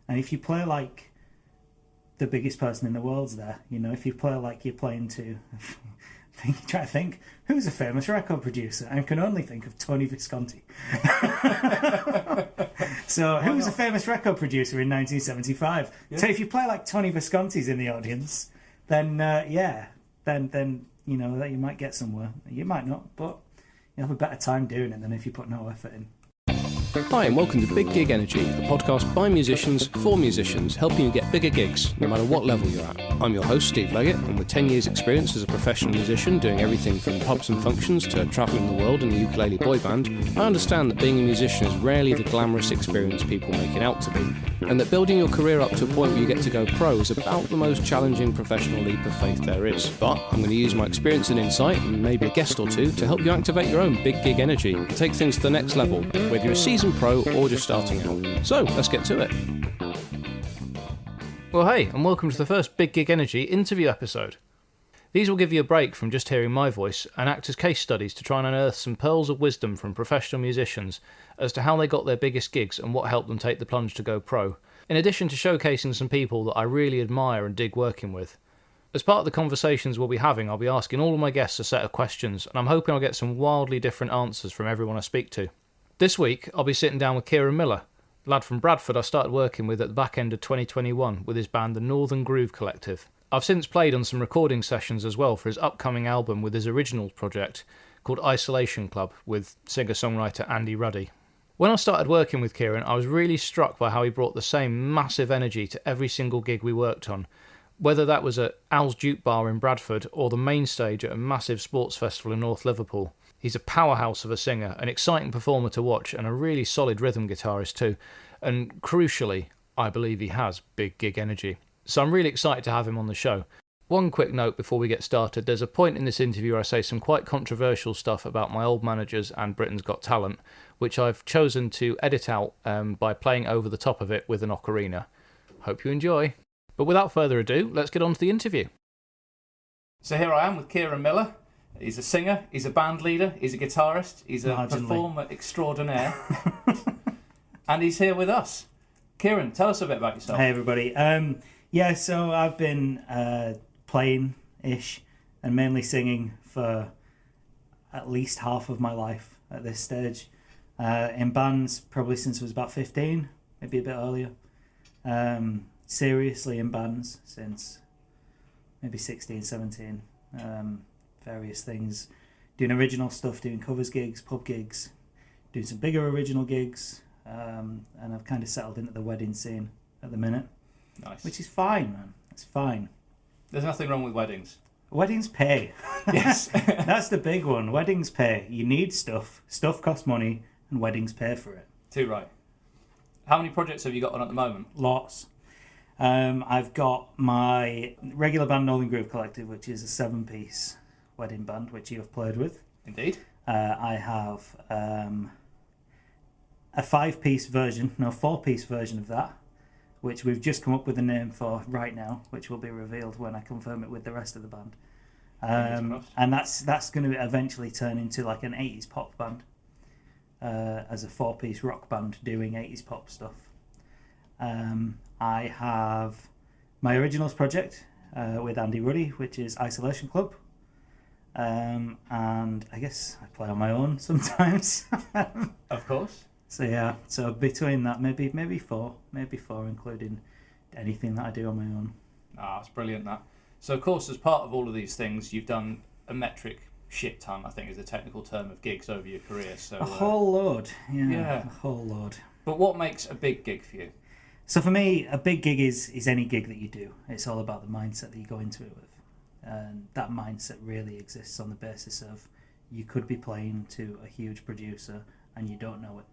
And if you play like the biggest person in the world's there, you know, if you play like you're playing to... try to think, who's a famous record producer? I can only think of Tony Visconti. So, who was a famous record producer in 1975? Yeah. So, if you play like Tony Visconti's in the audience, then then you know that you might get somewhere. You might not, but you have a better time doing it than if you put no effort in. Hi and welcome to Big Gig Energy, a podcast by musicians for musicians, helping you get bigger gigs, no matter what level you're at. I'm your host, Steve Leggett, and with 10 years experience as a professional musician, doing everything from pubs and functions to travelling the world in a ukulele boy band, I understand that being a musician is rarely the glamorous experience people make it out to be, and that building your career up to a point where you get to go pro is about the most challenging professional leap of faith there is. But I'm going to use my experience and insight, and maybe a guest or two, to help you activate your own big gig energy and take things to the next level, whether you're a seasoned pro or just starting out. So, let's get to it. Well, hey, and welcome to the first Big Gig Energy interview episode. These will give you a break from just hearing my voice and act as case studies to try and unearth some pearls of wisdom from professional musicians as to how they got their biggest gigs and what helped them take the plunge to go pro, in addition to showcasing some people that I really admire and dig working with. As part of the conversations we'll be having, I'll be asking all of my guests a set of questions, and I'm hoping I'll get some wildly different answers from everyone I speak to. This week, I'll be sitting down with Cieran Miller, a lad from Bradford I started working with at the back end of 2021 with his band The Northern Groove Collective. I've since played on some recording sessions as well for his upcoming album with his original project called Isolation Club with singer-songwriter Andy Ruddy. When I started working with Cieran, I was really struck by how he brought the same massive energy to every single gig we worked on, whether that was at Al's Duke Bar in Bradford or the main stage at a massive sports festival in North Liverpool. He's a powerhouse of a singer, an exciting performer to watch, and a really solid rhythm guitarist too. And crucially, I believe he has big gig energy. So I'm really excited to have him on the show. One quick note before we get started, there's a point in this interview where I say some quite controversial stuff about my old managers and Britain's Got Talent, which I've chosen to edit out by playing over the top of it with an ocarina. Hope you enjoy. But without further ado, let's get on to the interview. So here I am with Cieran Miller. He's a singer, he's a band leader, he's a guitarist, he's a performer extraordinaire, and he's here with us. Cieran, tell us a bit about yourself. Hey everybody. So I've been playing-ish and mainly singing for at least half of my life at this stage. In bands probably since I was about 15, maybe a bit earlier. Seriously in bands since maybe 16, 17. Various things, doing original stuff, doing covers gigs, pub gigs, doing some bigger original gigs, and I've kind of settled into the wedding scene at the minute. Nice. Which is fine, man. It's fine. There's nothing wrong with weddings. Weddings pay. Yes. That's the big one. Weddings pay. You need stuff. Stuff costs money, and weddings pay for it. Too right. How many projects have you got on at the moment? Lots. I've got my regular band Northern Groove Collective, which is a 7-piece wedding band, which you have played with. Indeed. I have a 4-piece version of that, which we've just come up with a name for right now, which will be revealed when I confirm it with the rest of the band. And that's going to eventually turn into like an 80s pop band, as a 4-piece rock band doing 80s pop stuff. I have my originals project with Andy Ruddy, which is Isolation Club. And I guess I play on my own sometimes. Of course. So between that, maybe four, including anything that I do on my own. That's brilliant, that. So of course, as part of all of these things, you've done a metric shit ton, I think is the technical term of gigs over your career. So a whole load, a whole load. But what makes a big gig for you? So for me, a big gig is any gig that you do. It's all about the mindset that you go into it with. And that mindset really exists on the basis of you could be playing to a huge producer and you don't know it.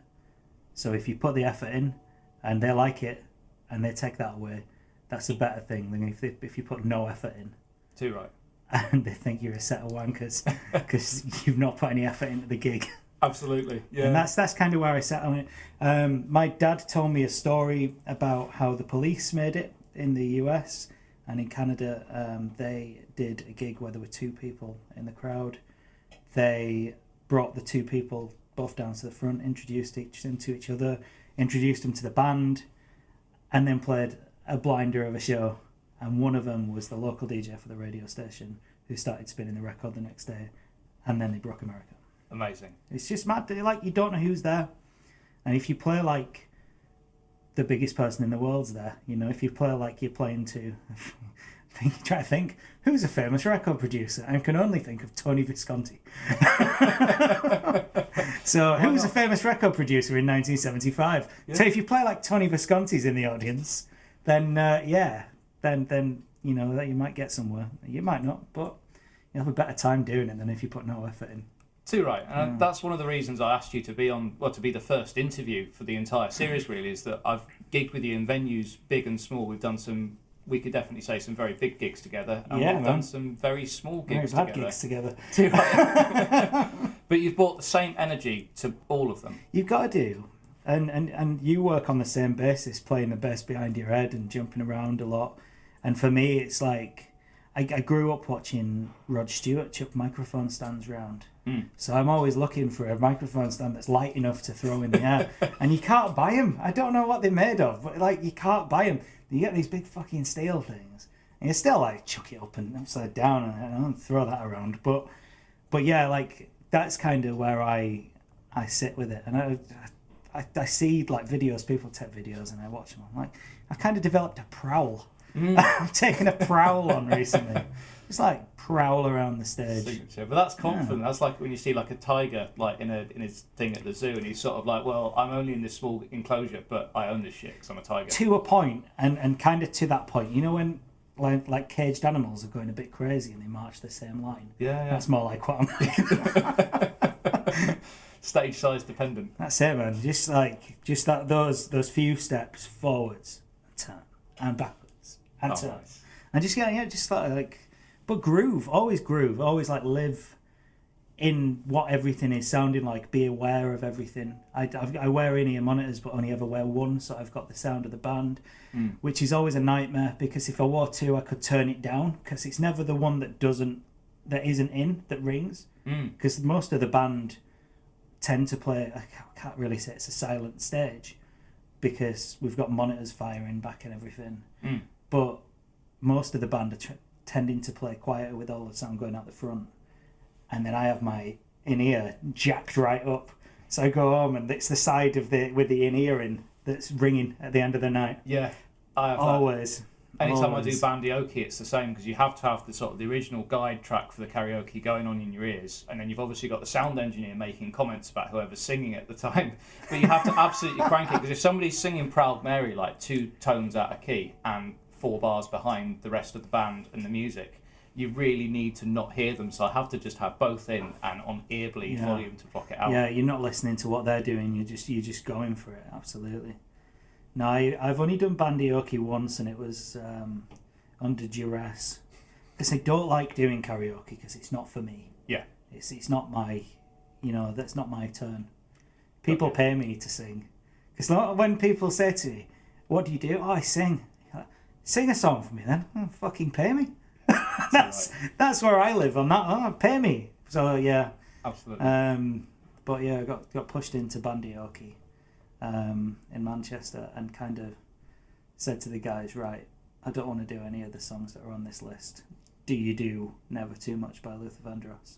So if you put the effort in and they like it and they take that away, that's a better thing than if you put no effort in. Too right. And they think you're a set of wankers because you've not put any effort into the gig. Absolutely, yeah. And that's kind of where I sat on it. My dad told me a story about how the Police made it in the US. And in Canada, they did a gig where there were 2 people in the crowd. They brought the 2 people both down to the front, introduced them to each other, introduced them to the band, and then played a blinder of a show. And one of them was the local DJ for the radio station who started spinning the record the next day, and then they broke America. Amazing. It's just mad. Like, you don't know who's there. And if you play like the biggest person in the world's there, you know, if you play like you're playing to... try to think, who's a famous record producer? I can only think of Tony Visconti. So, who was a famous record producer in 1975? Yeah. So, if you play like Tony Visconti's in the audience, then, then you know, that you might get somewhere. You might not, but you'll have a better time doing it than if you put no effort in. Too right. And that's one of the reasons I asked you to be on, well, to be the first interview for the entire series, really, is that I've gigged with you in venues big and small. We've done some... we could definitely say some very big gigs together, and we've done some very small gigs very bad gigs together. Too right. But you've brought the same energy to all of them. You've got to do. And you work on the same basis, playing the bass behind your head and jumping around a lot. And for me, it's like, I grew up watching Rod Stewart chuck microphone stands round. So I'm always looking for a microphone stand that's light enough to throw in the air. And you can't buy them. I don't know what they're made of, but like, you can't buy them. You get these big fucking steel things, and you still like chuck it up and upside down and throw that around. But yeah, like, that's kind of where I sit with it. And I see like videos, people take videos, and I watch them. I'm like, I've kind of developed a prowl. I've taken a prowl on recently. Just like prowl around the stage. Signature. But that's confident. Yeah. That's like when you see like a tiger like in his thing at the zoo, and he's sort of like, well, I'm only in this small enclosure, but I own this shit because I'm a tiger. To a point, and kind of to that point, you know, when like caged animals are going a bit crazy and they march the same line. Yeah. That's more like what I'm like. Stage size dependent. That's it, man. Just that those few steps forwards, turn, and backwards, and turn, nice. And just like. But groove, always like live in what everything is sounding like, be aware of everything. I wear in-ear monitors, but only ever wear one, so I've got the sound of the band, which is always a nightmare, because if I wore two, I could turn it down, because it's never the one that isn't in, that rings, because most of the band tend to play, I can't really say it's a silent stage, because we've got monitors firing back and everything, but most of the band are tending to play quieter with all the sound going out the front, and then I have my in-ear jacked right up, so I go home and it's the side of with the in-ear in that's ringing at the end of the night. Yeah, I have always. Anytime I do bandioki, it's the same, because you have to have the sort of the original guide track for the karaoke going on in your ears, and then you've obviously got the sound engineer making comments about whoever's singing at the time, but you have to absolutely crank it, because if somebody's singing Proud Mary like 2 tones out of key and 4 bars behind the rest of the band and the music, you really need to not hear them. So I have to just have both in and on ear bleed volume to block it out. Yeah, you're not listening to what they're doing. You're just going for it. Absolutely. No, I've only done bandioki once, and it was under duress, because I don't like doing karaoke, because it's not for me. Yeah. It's not my, that's not my turn. People pay me to sing, because when people say to me, "What do you do?" "Oh, I sing." Sing a song for me then. Oh, fucking pay me. That's where I live on that. Oh, pay me. So yeah. Absolutely. But yeah, I got pushed into bandioki in Manchester, and kind of said to the guys, right, I don't want to do any of the songs that are on this list. Do you do Never Too Much by Luther Vandross?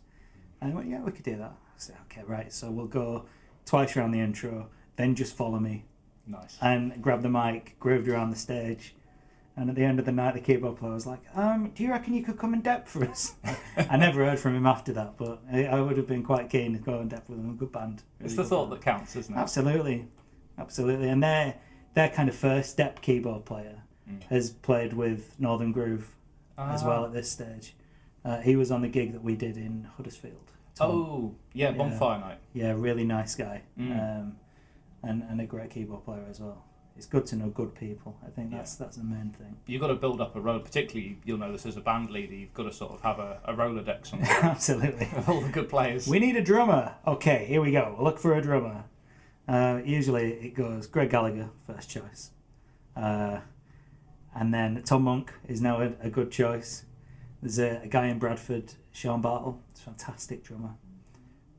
And I went, yeah, we could do that. I said, okay, right. So we'll go twice around the intro, then just follow me. Nice. And grab the mic, grooved around the stage. And at the end of the night, the keyboard player was like, do you reckon you could come in depth for us? I never heard from him after that, but I would have been quite keen to go in depth with him. A good band. It's the thought that counts, isn't it? Absolutely. And their kind of first step keyboard player has played with Northern Groove as well at this stage. He was on the gig that we did in Huddersfield. Bonfire Night. Yeah, really nice guy. And a great keyboard player as well. It's good to know good people. I think that's the main thing. You've got to build up a road, particularly you'll know this as a band leader, you've got to sort of have a Rolodex on Absolutely. of all the good players. We need a drummer. Okay, here we go. We'll look for a drummer. Usually it goes Greg Gallagher, first choice. And then Tom Monk is now a good choice. There's a guy in Bradford, Sean Bartle. He's a fantastic drummer.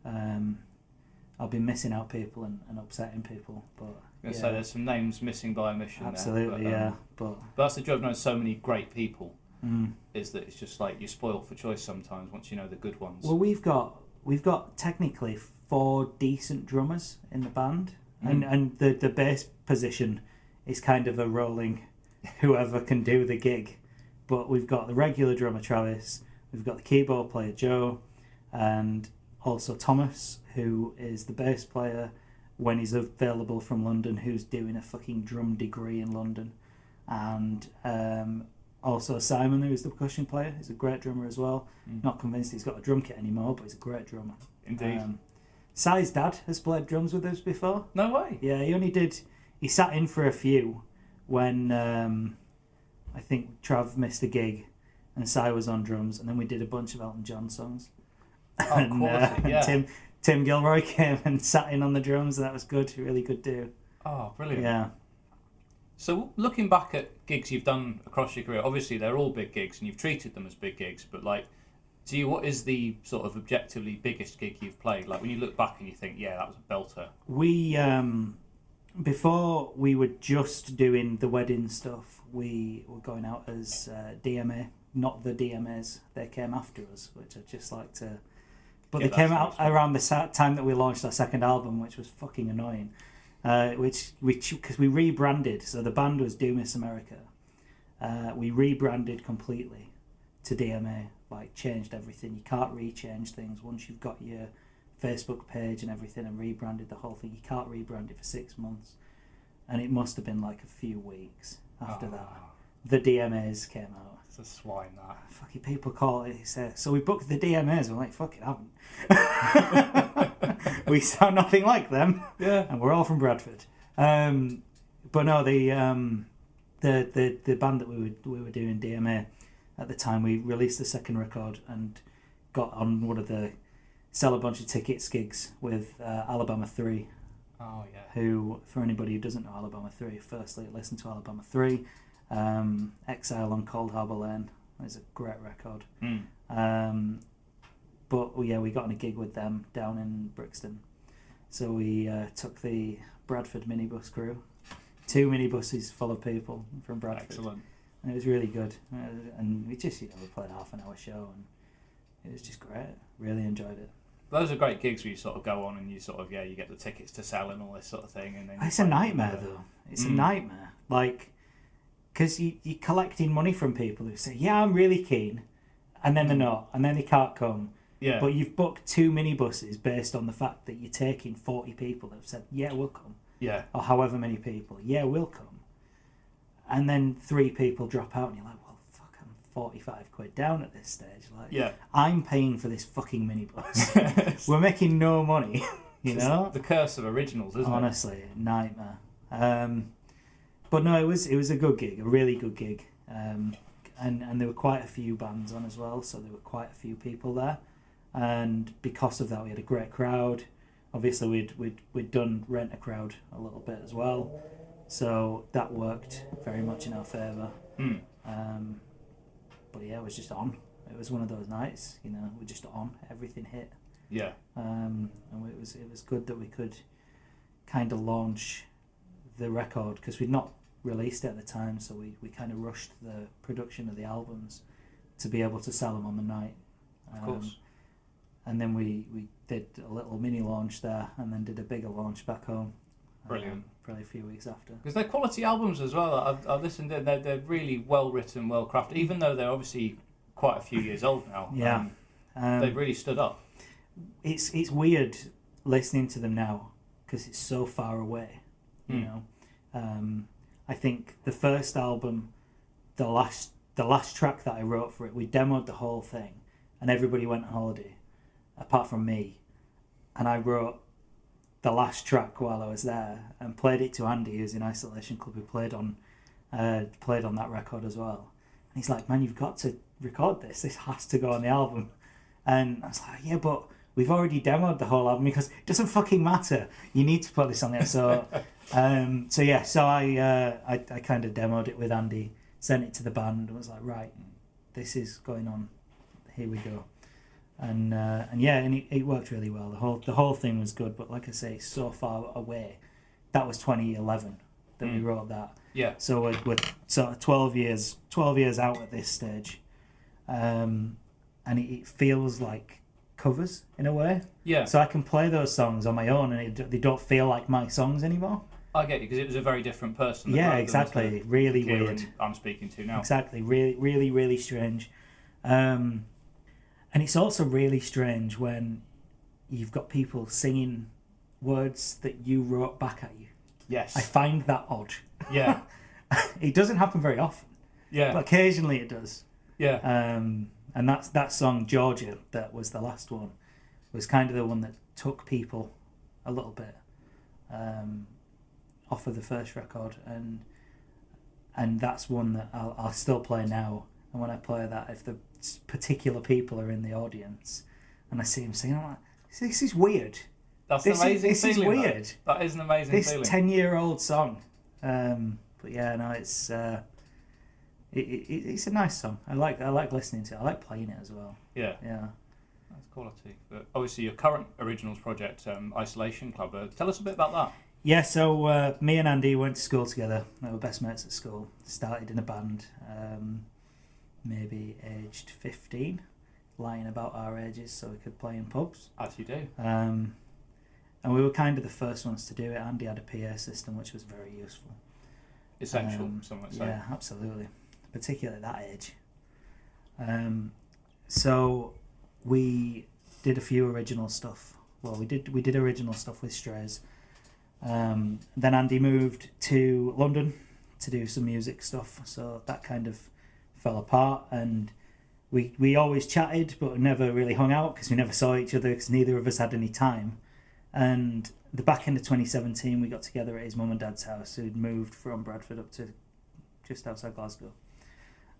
I'll be missing out people and upsetting people, but So there's some names missing by omission. Absolutely, there. But that's the joy of knowing so many great people. Is that it's just like you're spoiled for choice sometimes once you know the good ones. Well, we've got technically 4 decent drummers in the band, and the bass position is kind of a rolling whoever can do the gig. But we've got the regular drummer Travis, we've got the keyboard player Joe, and also Thomas, who is the bass player when he's available from London, who's doing a fucking drum degree in London, and also Simon, who is the percussion player. He's a great drummer as well. Not convinced he's got a drum kit anymore, but he's a great drummer. Indeed. Sai's dad has played drums with us before. No way. Yeah, he sat in for a few when I think Trav missed a gig and Sai was on drums, and then we did a bunch of Elton John songs. Oh, quality, yeah. Tim Gilroy came and sat in on the drums, and that was good. Really good do. Oh, brilliant. Yeah. So looking back at gigs you've done across your career, obviously they're all big gigs and you've treated them as big gigs, but like, what is the sort of objectively biggest gig you've played? Like when you look back and you think, yeah, that was a belter. We, before we were just doing the wedding stuff, we were going out as DMA, not the DMAs. They came after us, which I'd just like to... But they came out around the time that we launched our second album, which was fucking annoying. Because we rebranded, so the band was Do Miss America. We rebranded completely to DMA, like changed everything. You can't re-change things once you've got your Facebook page and everything, and rebranded the whole thing. You can't rebrand it for 6 months, and it must have been like a few weeks after that. The DMAs came out. It's a swine, that. Fucking people call it. So we booked the DMAs. We're like, fucking haven't. We sound nothing like them. Yeah. And we're all from Bradford. But no, the band that we were doing, DMA, at the time, we released the second record and got on one of the sell a bunch of tickets gigs with Alabama 3. Oh, yeah. Who, for anybody who doesn't know Alabama 3, firstly, listen to Alabama 3. Exile on Cold Harbour Lane is a great record. But we got on a gig with them down in Brixton. So we took the Bradford minibus crew, 2 minibuses full of people from Bradford. Excellent. And it was really good. And we just, we played a half-an-hour show, and it was just great. Really enjoyed it. Those are great gigs where you sort of go on and you sort of, you get the tickets to sell and all this sort of thing. And then it's a nightmare, though. It's a nightmare. Like, because you're collecting money from people who say, yeah, I'm really keen, and then they're not, and then they can't come. Yeah. But you've booked 2 minibuses based on the fact that you're taking 40 people that have said, yeah, we'll come. Yeah. Or however many people, yeah, we'll come. And then 3 people drop out, and you're like, well, fuck, I'm 45 quid down at this stage. Like, yeah. I'm paying for this fucking minibus. We're making no money, you know? The curse of originals, isn't Honestly, nightmare. But no, it was a good gig, a really good gig. And there were quite a few bands on as well, so there were quite a few people there. And because of that, we had a great crowd. Obviously, we'd done Rent a Crowd a little bit as well, so that worked very much in our favour. But yeah, it was just on. It was one of those nights, we're just on. Everything hit. Yeah. And it was good that we could kind of launch the record, because we'd not released it at the time, so we kind of rushed the production of the albums to be able to sell them on the night. Of course. And then we did a little mini launch there, and then did a bigger launch back home. Brilliant. Probably a few weeks after. Because they're quality albums as well. I've listened to them. They're really well written, well crafted, even though they're obviously quite a few years old now. Yeah. They've really stood up. It's weird listening to them now, because it's so far away, you know. I think the first album, the last track that I wrote for it, we demoed the whole thing, and everybody went on holiday, apart from me, and I wrote the last track while I was there and played it to Andy, who's in Isolation Club, who played on that record as well. And he's like, man, you've got to record this. This has to go on the album. And I was like, yeah, but we've already demoed the whole album, because it doesn't fucking matter. You need to put this on there. So, so I kind of demoed it with Andy, sent it to the band, and was like, right, this is going on. Here we go. And it worked really well. The whole thing was good, but like I say, it's so far away. that was 2011 that we wrote that. Yeah. So we're sort of 12 years out at this stage, and it feels like covers in a way. Yeah. So I can play those songs on my own, and they don't feel like my songs anymore. I get you, because it was a very different person. Yeah, exactly. Really weird. I'm speaking to now. Exactly. Really, really strange. And it's also really strange when you've got people singing words that you wrote back at you. Yes. I find that odd. Yeah. It doesn't happen very often. Yeah. But occasionally it does. Yeah. And that song, Georgia, that was the last one, was kind of the one that took people a little bit off of the first record. And that's one that I'll still play now. And when I play that, if the particular people are in the audience and I see them singing, I'm like, this is weird. That's an amazing this feeling. This is weird. That is an amazing feeling. This 10-year-old song. But yeah, no, it's a nice song. I like listening to it. I like playing it as well. Yeah. Yeah. That's quality. But obviously your current originals project, Isolation Club, tell us a bit about that. Yeah, so me and Andy went to school together. We were best mates at school. Started in a band, maybe aged 15, lying about our ages so we could play in pubs. As you do. And we were kind of the first ones to do it. Andy had a PA system, which was very useful. Essential, some might say. Yeah, absolutely. Particularly at that age. So we did a few original stuff. Well, we did original stuff with Strays. Then Andy moved to London to do some music stuff, so that kind of fell apart, and we always chatted but never really hung out because we never saw each other because neither of us had any time. And the back end of 2017 we got together at his mum and dad's house, who'd moved from Bradford up to just outside Glasgow,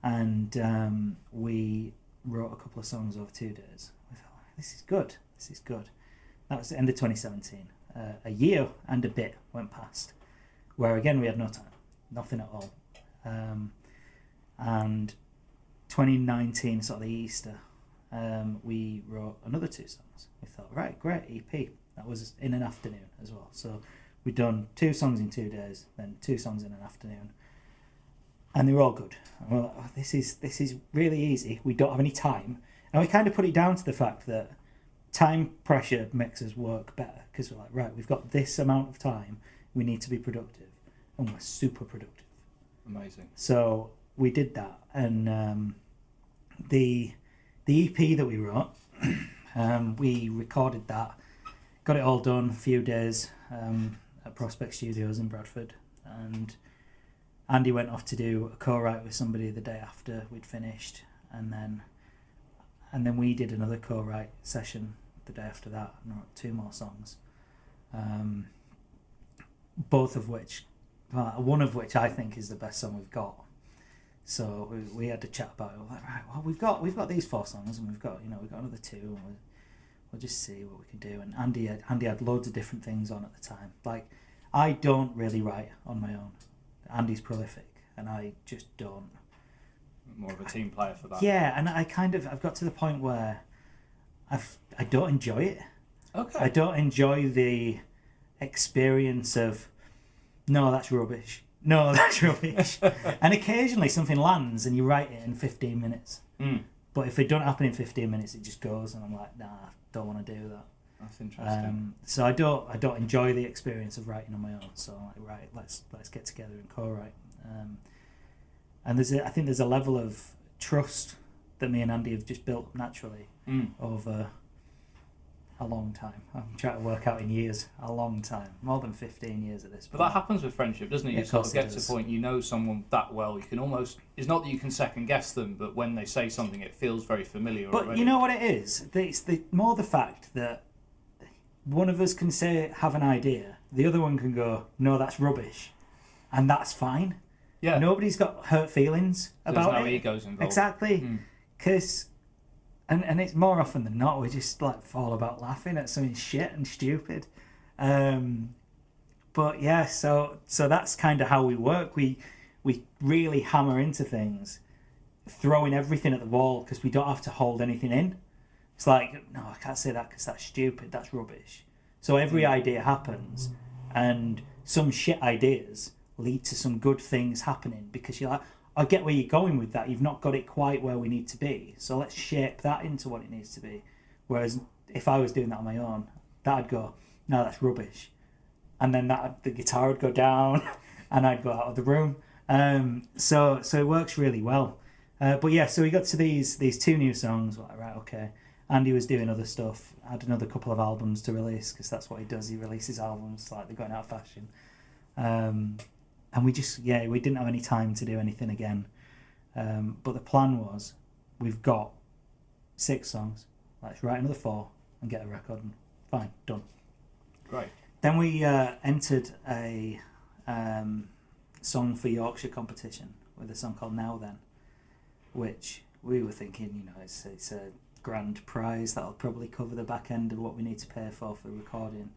and we wrote a couple of songs over 2 days. We thought, this is good. That was the end of 2017. A year and a bit went past, where again we had no time, nothing at all. And 2019, sort of the Easter, we wrote another 2 songs. We thought, right, great, EP. That was in an afternoon as well. So we'd done 2 songs in 2 days, then 2 songs in an afternoon, and they were all good. And we're like, oh, this is really easy. We don't have any time, and we kind of put it down to the fact that time pressure makes us work better, because we're like, right, we've got this amount of time, we need to be productive, and we're super productive. Amazing. So we did that, and the EP that we wrote, we recorded that, got it all done, a few days at Prospect Studios in Bradford, and Andy went off to do a co-write with somebody the day after we'd finished, and then we did another co-write session the day after that and wrote 2 more songs, both of which, one of which I think is the best song we've got. So we had to chat about it. We're like, right, well, we've got these 4 songs, and we've got another 2, and we'll just see what we can do. And Andy had loads of different things on at the time. Like, I don't really write on my own. Andy's prolific, and I just don't. More of a team player for that. Yeah, and I've got to the point where I don't enjoy it. Okay. I don't enjoy the experience of, no, that's rubbish. No, that's rubbish. And occasionally something lands and you write it in 15 minutes. Mm. But if it don't happen in 15 minutes, it just goes, and I'm like, nah, I don't want to do that. That's interesting. So I don't enjoy the experience of writing on my own. So I'm like, right, let's get together and co-write. And I think there's a level of trust that me and Andy have just built up naturally over a long time. I'm trying to work out in years. A long time, more than 15 years at this point. But that happens with friendship, doesn't it? Yeah, You sort of get to a point, you know someone that well, you can almost, it's not that you can second guess them, but when they say something, it feels very familiar But already. you know what it is? It's more the fact that one of us can have an idea, the other one can go, no, that's rubbish, and that's fine. Yeah. Nobody's got hurt feelings about There's no it. egos involved. Exactly. Because, and it's more often than not, we just like fall about laughing at something shit and stupid. But yeah, so that's kind of how we work. We really hammer into things, throwing everything at the wall because we don't have to hold anything in. It's like, no, I can't say that because that's stupid, that's rubbish. So every idea happens, and some shit ideas lead to some good things happening, because you're like, I get where you're going with that. You've not got it quite where we need to be, so let's shape that into what it needs to be. Whereas if I was doing that on my own, that'd go, no, that's rubbish, and then the guitar would go down, and I'd go out of the room. So it works really well. But yeah, so we got to these 2 new songs. Like, right, okay. Andy was doing other stuff. Had another couple of albums to release, because that's what he does. He releases albums like they're going out of fashion. And we didn't have any time to do anything again. But the plan was, we've got 6 songs. Let's write another 4 and get a record. And fine, done. Right. Then we entered a song for Yorkshire competition with a song called Now Then, which we were thinking, it's a grand prize that'll probably cover the back end of what we need to pay for recording.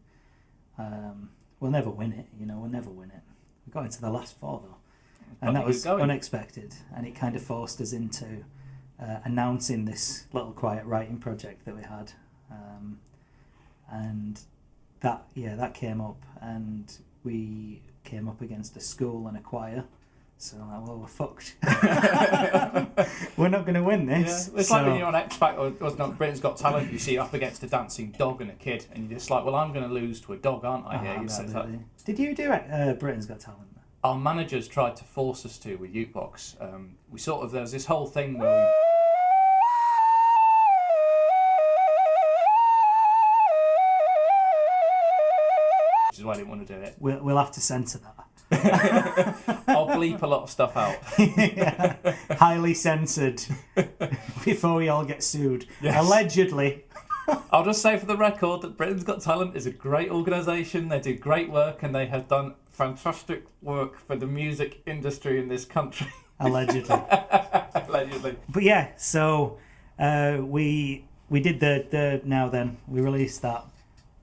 We'll never win it, we'll never win it. We got into the last 4 though, and that was unexpected, and it kind of forced us into announcing this little quiet writing project that we had, and that came up, and we came up against a school and a choir. So we're fucked. We're not going to win this. Yeah. It's like when you're on X Factor, or not Britain's Got Talent, you see up against a dancing dog and a kid, and you're just like, well, I'm going to lose to a dog, aren't I? Absolutely. Did you do Britain's Got Talent? Our managers tried to force us to with Ukebox. There was this whole thing where we... Which is why I didn't want to do it. We'll have to censor that. I'll bleep a lot of stuff out. Yeah. Highly censored before we all get sued. Yes. Allegedly. I'll just say for the record that Britain's Got Talent is a great organisation. They do great work, and they have done fantastic work for the music industry in this country. Allegedly. Allegedly. But yeah, so we did the Now Then. We released that.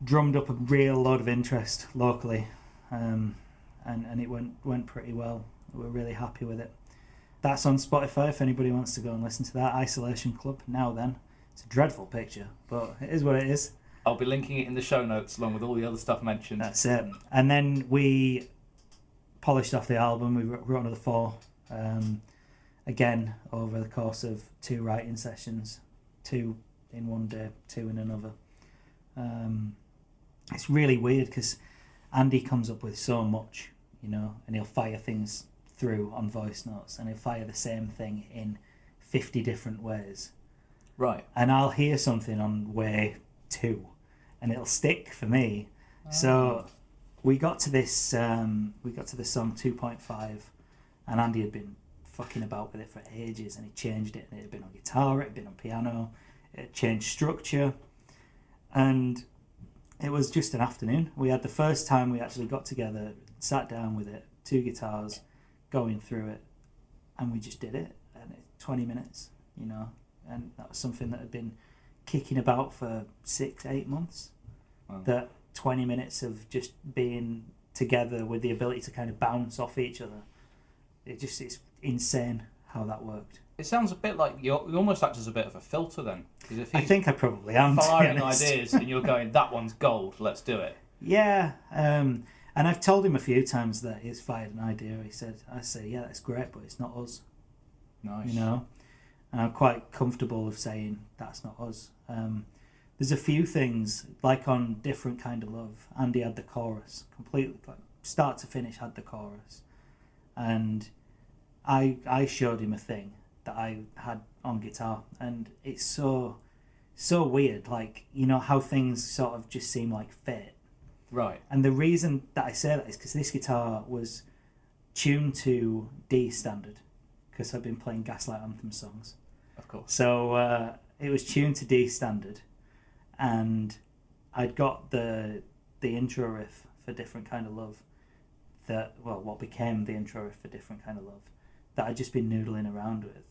Drummed up a real lot of interest locally. And it went pretty well. We're really happy with it. That's on Spotify if anybody wants to go and listen to that. Isolation Club, Now Then. It's a dreadful picture, but it is what it is. I'll be linking it in the show notes along with all the other stuff mentioned. That's it. And then we polished off the album. We wrote another 4. Again, over the course of 2 writing sessions. 2 in one day, 2 in another. It's really weird because Andy comes up with so much, and he'll fire things through on voice notes, and he'll fire the same thing in 50 different ways. Right. And I'll hear something on way 2, and it'll stick for me. Oh. So we got to this song 2.5, and Andy had been fucking about with it for ages, and he changed it, and it had been on guitar, it had been on piano, it had changed structure, and it was just an afternoon. We had the first time we actually got together, sat down with it, 2 guitars, going through it, and we just did it. And 20 minutes, and that was something that had been kicking about for 6-8 months. Wow. That 20 minutes of just being together with the ability to kind of bounce off each other. It's insane how that worked. It sounds a bit like you almost act as a bit of a filter then. Because if I think I probably am firing ideas and you're going, that one's gold, let's do it. Yeah, and I've told him a few times that he's fired an idea. I say, yeah, that's great, but it's not us. Nice. And I'm quite comfortable of saying that's not us. There's a few things, like on Different Kind of Love, Andy had the chorus completely, like start to finish had the chorus, and I showed him a thing that I had on guitar, and it's so weird, like how things sort of just seem like fate. Right. And the reason that I say that is because this guitar was tuned to D standard, because I've been playing Gaslight Anthem songs. Of course. So it was tuned to D standard, and I'd got the intro riff for Different Kind of Love, what became the intro riff for Different Kind of Love, that I'd just been noodling around with,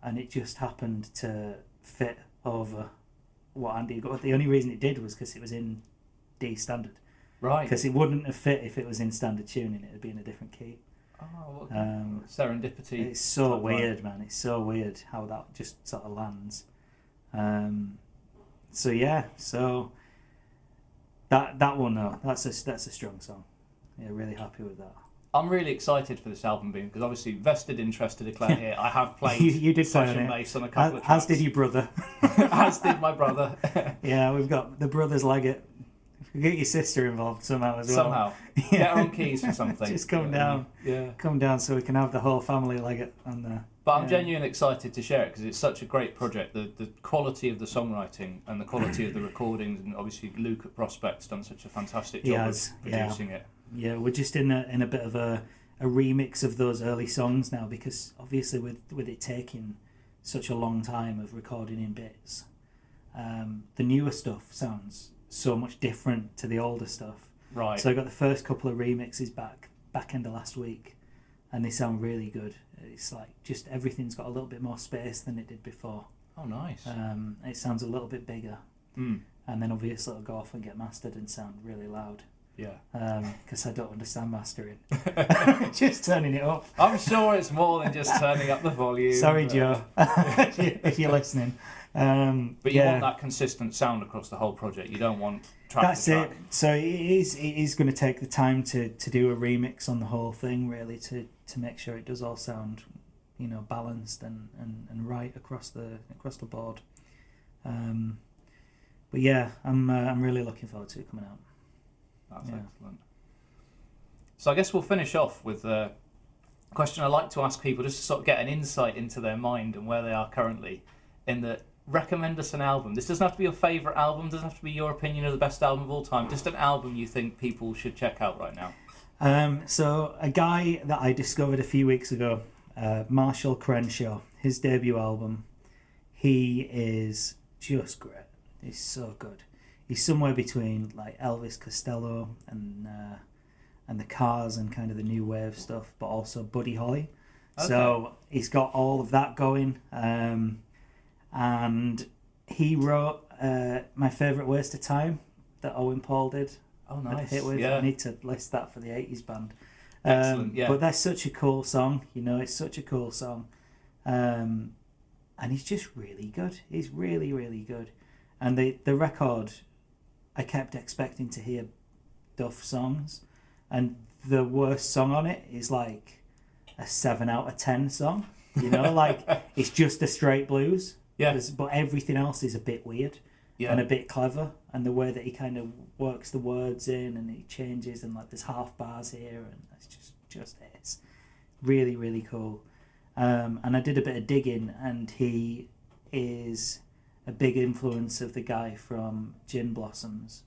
and it just happened to fit over what Andy got. The only reason it did was because it was in D standard. Right. Because it wouldn't have fit if it was in standard tuning. It would be in a different key. Oh, serendipity. It's so weird, man. It's so weird how that just sort of lands. So that one, no, that's a strong song. yeah, really happy with that. I'm really excited for this album being, because obviously vested interest to declare here. I have played you did session bass on a couple of tracks. As did your brother. As did my brother. Yeah, we've got the brothers Leggett. We get your sister involved somehow as well. Somehow. Yeah. Get her on keys for something. Just come down. Yeah. Come down so we can have the whole family Leggett on there. But I'm genuinely excited to share it because it's such a great project. The quality of the songwriting and the quality of the recordings, and obviously Luke at Prospect's done such a fantastic job of producing it. Yeah, we're just in a bit of a remix of those early songs now, because obviously with it taking such a long time of recording in bits, the newer stuff sounds so much different to the older stuff. Right. So I got the first couple of remixes back end of last week, and they sound really good. It's like just everything's got a little bit more space than it did before. Oh, nice. It sounds a little bit bigger, and then obviously it'll go off and get mastered and sound really loud. Yeah. Because I don't understand mastering. Just turning it up. I'm sure it's more than just turning up the volume. Sorry, Joe, if you're listening. But you want that consistent sound across the whole project. You don't want track That's to track. it. So it is going to take the time to do a remix on the whole thing, really, to make sure it does all sound, balanced and right across the board. But yeah, I'm really looking forward to it coming out. That's excellent. So I guess we'll finish off with a question I like to ask people just to sort of get an insight into their mind and where they are currently. In that, recommend us an album. This doesn't have to be your favourite album, doesn't have to be your opinion of the best album of all time, just an album you think people should check out right now. So a guy that I discovered a few weeks ago, Marshall Crenshaw, his debut album, he is just great. He's so good. He's somewhere between like Elvis Costello and the Cars and kind of the new wave stuff, but also Buddy Holly. Okay. So he's got all of that going. And he wrote My Favourite Waste of Time that Owen Paul did. Oh, nice. Hit with. Yeah. I need to list that for the 80s band. Excellent, yeah. But that's such a cool song, it's such a cool song. And he's just really good. He's really, really good. And the record, I kept expecting to hear Duff songs, and the worst song on it is like a 7 out of 10 song. Like it's just a straight blues. Yeah. But everything else is a bit weird and a bit clever, and the way that he kind of works the words in and he changes, and like there's half bars here, and it's just it's really, really cool. And I did a bit of digging, and he is a big influence of the guy from Gin Blossoms,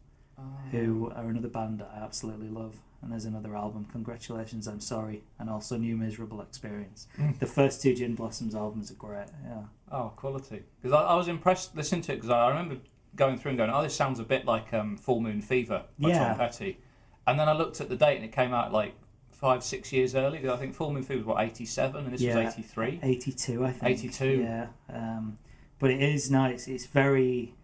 who are another band that I absolutely love. And there's another album, Congratulations, I'm Sorry, and also New Miserable Experience. The first two Gin Blossoms albums are great, yeah. Oh, quality. Because I was impressed listening to it, because I remember going through and going, oh, this sounds a bit like Full Moon Fever by Tom Petty. And then I looked at the date and it came out like 5-6 years early. I think Full Moon Fever was, 87, and this was 83? 82, I think. 82. Yeah. But it is nice. It's very...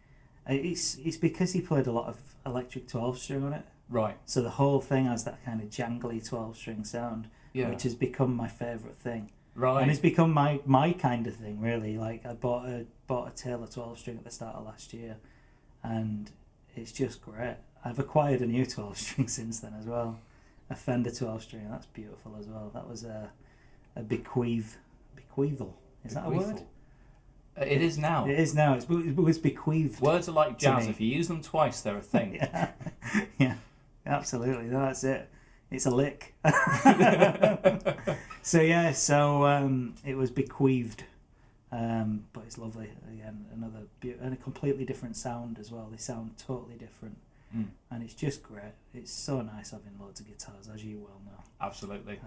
It's because he played a lot of electric 12-string on it. Right. So the whole thing has that kind of jangly 12-string sound, which has become my favourite thing. Right. And it's become my kind of thing, really. Like I bought a Taylor 12-string at the start of last year, and it's just great. I've acquired a new 12-string since then as well, a Fender 12-string. That's beautiful as well. That was a bequeathal. Is that a word? It is now. It is now. It was bequeathed. Words are like jazz. If you use them twice, they're a thing. Yeah, absolutely. No, that's it. It's a lick. So it was bequeathed, but it's lovely. Again, another and a completely different sound as well. They sound totally different, and it's just great. It's so nice having loads of guitars, as you well know. Absolutely.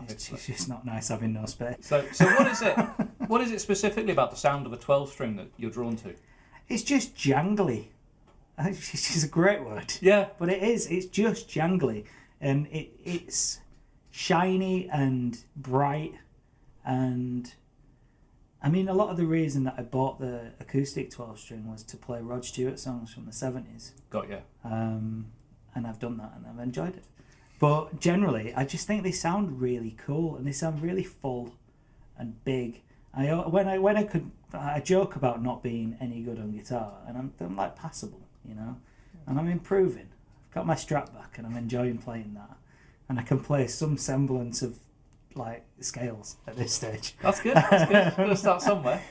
It's just not nice having no space. So what is it? What is it specifically about the sound of a 12-string that you're drawn to? It's just jangly. It's just a great word. Yeah. But it is. It's just jangly. And it's shiny and bright. And I mean, a lot of the reason that I bought the acoustic 12-string was to play Rod Stewart songs from the 70s. Got you. And I've done that and I've enjoyed it. But generally, I just think they sound really cool and they sound really full and big. I joke about not being any good on guitar, and I'm like passable, and I'm improving. I've got my strap back, and I'm enjoying playing that. and I can play some semblance of like scales at this stage. That's good. That's good. Got to start somewhere.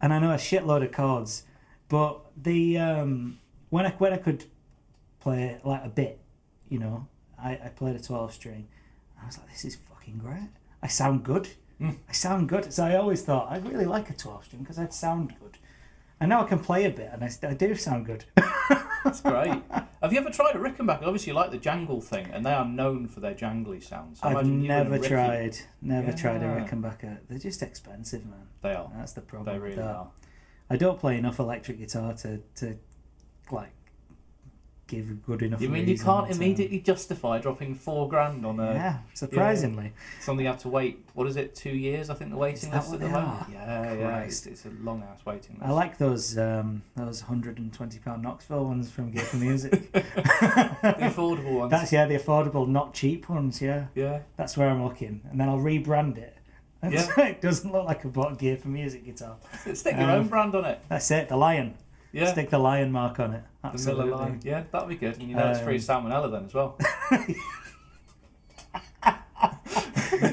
And I know a shitload of chords, but the when I could play like a bit, you know, I played a 12-string. I was like, this is fucking great. I sound good. I sound good. So I always thought I'd really like a 12-string because I'd sound good. And now I can play a bit, and I do sound good. That's great. Have you ever tried a Rickenbacker? Obviously, you like the jangle thing, and they are known for their jangly sounds. So I've never tried a Yeah. Rickenbacker. They're just expensive, man. They are. That's the problem. They really are. I don't play enough electric guitar to like give good enough. You mean you can't immediately justify dropping $4,000 on a? Yeah, surprisingly. Something you have to wait. What is it? 2 years? I think the waiting list at the moment. Yeah, Christ. It's a long ass waiting list. I like those £120 Knoxville ones from Gear for Music. The affordable ones. That's the affordable, not cheap ones. Yeah, Yeah. that's where I'm looking, and then I'll rebrand it. And so it doesn't look like I bought Gear for Music guitar. Stick your own brand on it. That's it. The Lion. Yeah. Stick the Lion mark on it. The Absolutely. Miller line. Yeah, that'd be good. And you know it's free salmonella then as well.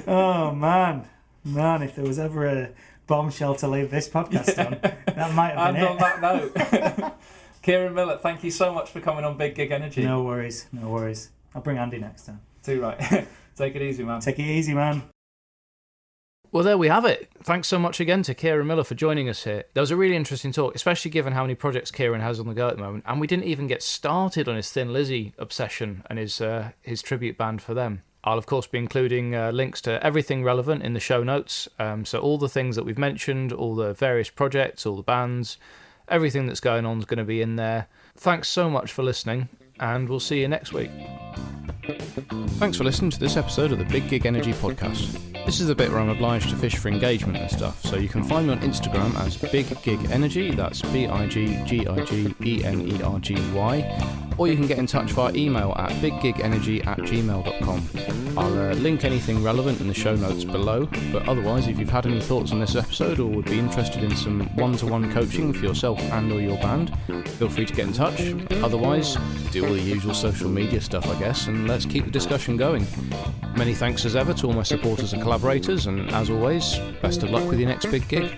Oh man, if there was ever a bombshell to leave this podcast on, that might have been and on that note, Cieran Miller, thank you so much for coming on Big Gig Energy. No worries. I'll bring Andy next time. Too right. Take it easy, man. Take it easy, man. Well, there we have it. Thanks so much again to Cieran Miller for joining us here. There was a really interesting talk, especially given how many projects Cieran has on the go at the moment, and we didn't even get started on his Thin Lizzy obsession and his tribute band for them. I'll, of course, be including links to everything relevant in the show notes, so all the things that we've mentioned, all the various projects, all the bands, everything that's going on is going to be in there. Thanks so much for listening, and we'll see you next week. Thanks for listening to this episode of the Big Gig Energy podcast. This is the bit where I'm obliged to fish for engagement and stuff, so you can find me on Instagram as Big Gig Energy, that's BIGGIGENERGY, or you can get in touch via email at biggigenergy@gmail.com. I'll link anything relevant in the show notes below, but otherwise, if you've had any thoughts on this episode or would be interested in some one-to-one coaching for yourself and or your band, feel free to get in touch. Otherwise, do all the usual social media stuff, I guess, and let's keep the discussion going. Many thanks as ever to all my supporters and collaborators, and as always, best of luck with your next big gig.